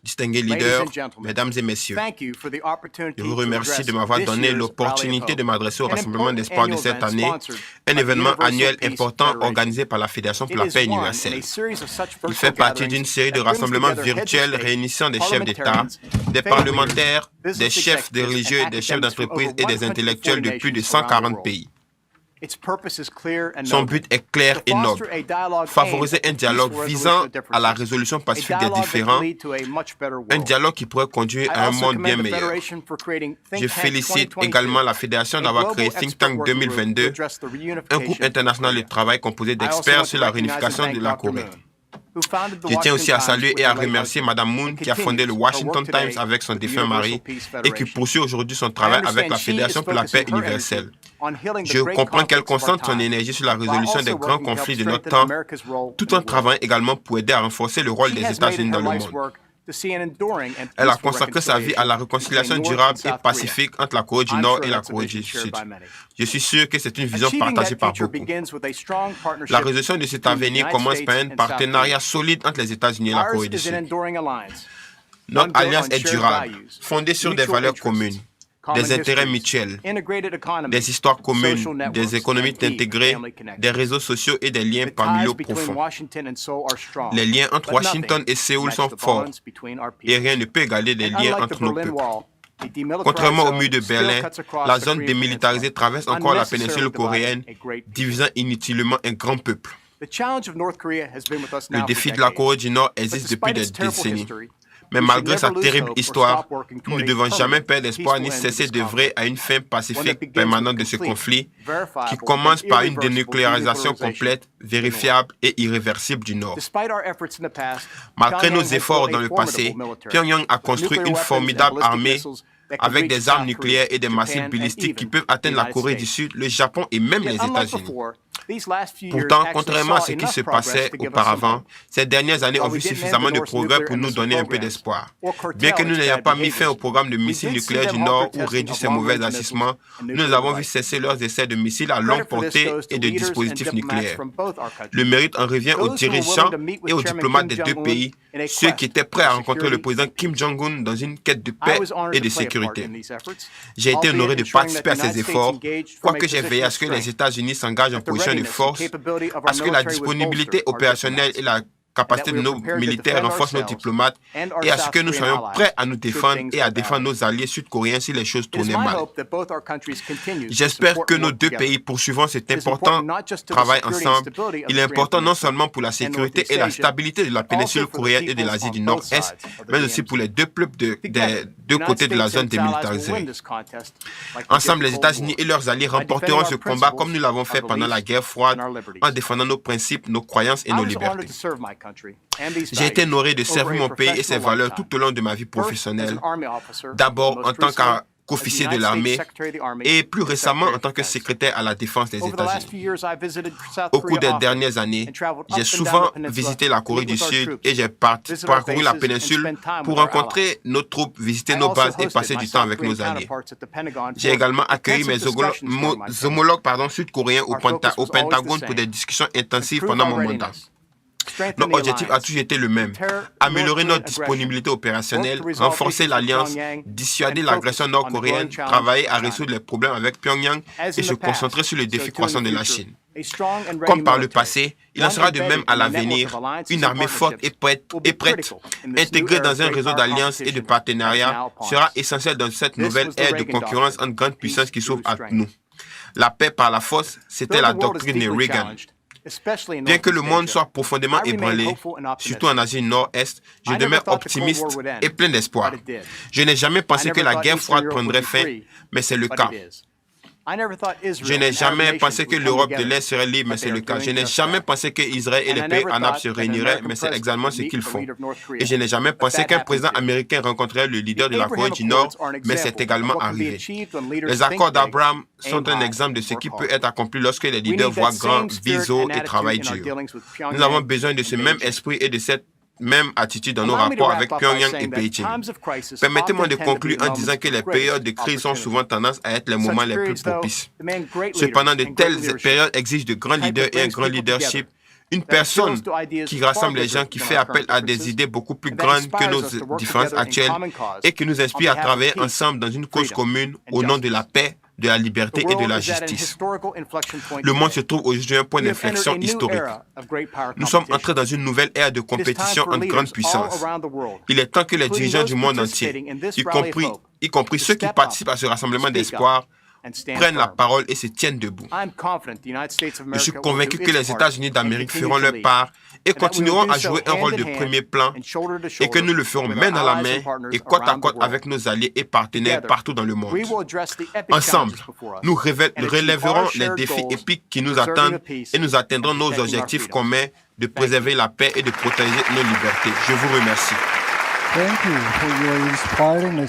Distingués leaders, mesdames et messieurs, je vous remercie de m'avoir donné l'opportunité de m'adresser au Rassemblement d'espoir de cette année, un événement annuel important organisé par la Fédération pour la paix universelle. Il fait partie d'une série de rassemblements virtuels réunissant des chefs d'État, des parlementaires, des chefs de religieux, des chefs d'entreprise et des intellectuels de plus de 140 pays. Son but est clair et noble, favoriser un dialogue visant à la résolution pacifique des différends, un dialogue qui pourrait conduire à un monde bien meilleur. Je félicite également la Fédération d'avoir créé Think Tank 2022, un groupe international de travail composé d'experts sur la réunification de la Corée. Je tiens aussi à saluer et à remercier Mme Moon qui a fondé le Washington Times avec son défunt mari et qui poursuit aujourd'hui son travail avec la Fédération pour la paix universelle. Je comprends qu'elle concentre son énergie sur la résolution des grands conflits de notre temps, tout en travaillant également pour aider à renforcer le rôle des États-Unis dans le monde. Elle a consacré sa vie à la réconciliation durable et pacifique entre la Corée du Nord et la Corée du Sud. Je suis sûr que c'est une vision partagée par beaucoup. La résolution de cet avenir commence par un partenariat solide entre les États-Unis et la Corée du Sud. Notre alliance est durable, fondée sur des valeurs communes, des intérêts mutuels, des histoires communes, des économies intégrées, des réseaux sociaux et des liens familiaux profonds. Les liens entre Washington et Séoul sont forts et rien ne peut égaler les liens entre nos peuples. Contrairement au mur de Berlin, la zone démilitarisée traverse encore la péninsule coréenne, divisant inutilement un grand peuple. Le défi de la Corée du Nord existe depuis des décennies. Mais malgré sa terrible histoire, nous ne devons jamais perdre espoir ni cesser d'œuvrer à une fin pacifique permanente de ce conflit qui commence par une dénucléarisation complète, vérifiable et irréversible du Nord. Malgré nos efforts dans le passé, Pyongyang a construit une formidable armée avec des armes nucléaires et des missiles balistiques qui peuvent atteindre la Corée du Sud, le Japon et même les États-Unis. Pourtant, contrairement à ce qui se passait auparavant, ces dernières années ont vu suffisamment de progrès pour nous donner un peu d'espoir. Bien que nous n'ayons pas mis fin au programme de missiles nucléaires du Nord ou réduit ses mauvais agissements, nous avons vu cesser leurs essais de missiles à longue portée et de dispositifs nucléaires. Le mérite en revient aux dirigeants et aux diplomates des deux pays, ceux qui étaient prêts à rencontrer le président Kim Jong-un dans une quête de paix et de sécurité. J'ai été honoré de participer à ces efforts, quoique j'ai veillé à ce que les États-Unis s'engagent en position de force, à ce que la disponibilité opérationnelle et la capacité de nos militaires renforcent nos diplomates et à ce que nous soyons prêts à nous défendre et à défendre nos alliés sud-coréens si les choses tournaient mal. J'espère que nos deux pays poursuivront cet important travail ensemble. Il est important non seulement pour la sécurité et la stabilité de la péninsule coréenne et de l'Asie du Nord-Est, mais aussi pour les deux peuples des deux côtés de la zone démilitarisée. Ensemble, les États-Unis et leurs alliés remporteront ce combat comme nous l'avons fait pendant la guerre froide en défendant nos principes, nos croyances et nos libertés. J'ai été honoré de servir mon pays et ses valeurs tout au long de ma vie professionnelle, d'abord en tant qu'officier de l'armée et plus récemment en tant que secrétaire à la défense des États-Unis. Au cours des dernières années, j'ai souvent visité la Corée du Sud et j'ai parcouru la péninsule pour rencontrer nos troupes, visiter nos bases et passer du temps avec nos alliés. J'ai également accueilli mes homologues sud-coréens au Pentagone pour des discussions intensives pendant mon mandat. Notre objectif a toujours été le même, améliorer notre disponibilité opérationnelle, renforcer l'alliance, dissuader l'agression nord-coréenne, travailler à résoudre les problèmes avec Pyongyang et se concentrer sur les défis croissants de la Chine. Comme par le passé, il en sera de même à l'avenir. Une armée forte et prête, intégrée dans un réseau d'alliances et de partenariats, sera essentielle dans cette nouvelle ère de concurrence entre grandes puissances qui s'ouvre à nous. La paix par la force, c'était la doctrine de Reagan. Bien que le monde soit profondément ébranlé, surtout en Asie Nord-Est, je demeure optimiste et plein d'espoir. Je n'ai jamais pensé que la guerre froide prendrait fin, mais c'est le cas. Je n'ai jamais pensé que l'Europe de l'Est serait libre, mais c'est le cas. Je n'ai jamais pensé qu'Israël et les pays arabes se réuniraient, mais c'est exactement ce qu'ils font. Et je n'ai jamais pensé qu'un président américain rencontrerait le leader de la Corée du Nord, mais c'est également arrivé. Les accords d'Abraham sont un exemple de ce qui peut être accompli lorsque les leaders voient grand, visent et travaillent dur. Nous avons besoin de ce même esprit et de cette même attitude dans nos rapports avec Pyongyang et Beijing. Permettez-moi de conclure en disant que les périodes de crise ont souvent tendance à être les moments les plus propices. Cependant, de telles périodes exigent de grands leaders et un grand leadership, une personne qui rassemble les gens, qui fait appel à des idées beaucoup plus grandes que nos différences actuelles et qui nous inspire à travailler ensemble dans une cause commune au nom de la paix, de la liberté et de la justice. Le monde se trouve aujourd'hui à un point d'inflexion historique. Nous sommes entrés dans une nouvelle ère de compétition entre grandes puissances. Il est temps que les dirigeants du monde entier, y compris ceux qui participent à ce rassemblement d'espoir, prennent la parole et se tiennent debout. Je suis convaincu que les États-Unis d'Amérique feront leur part et continueront à jouer un rôle de premier plan et que nous le ferons main dans la main et côte à côte avec nos alliés et partenaires partout dans le monde. Ensemble, nous relèverons les défis épiques qui nous attendent et nous atteindrons nos objectifs communs de préserver la paix et de protéger nos libertés. Je vous remercie.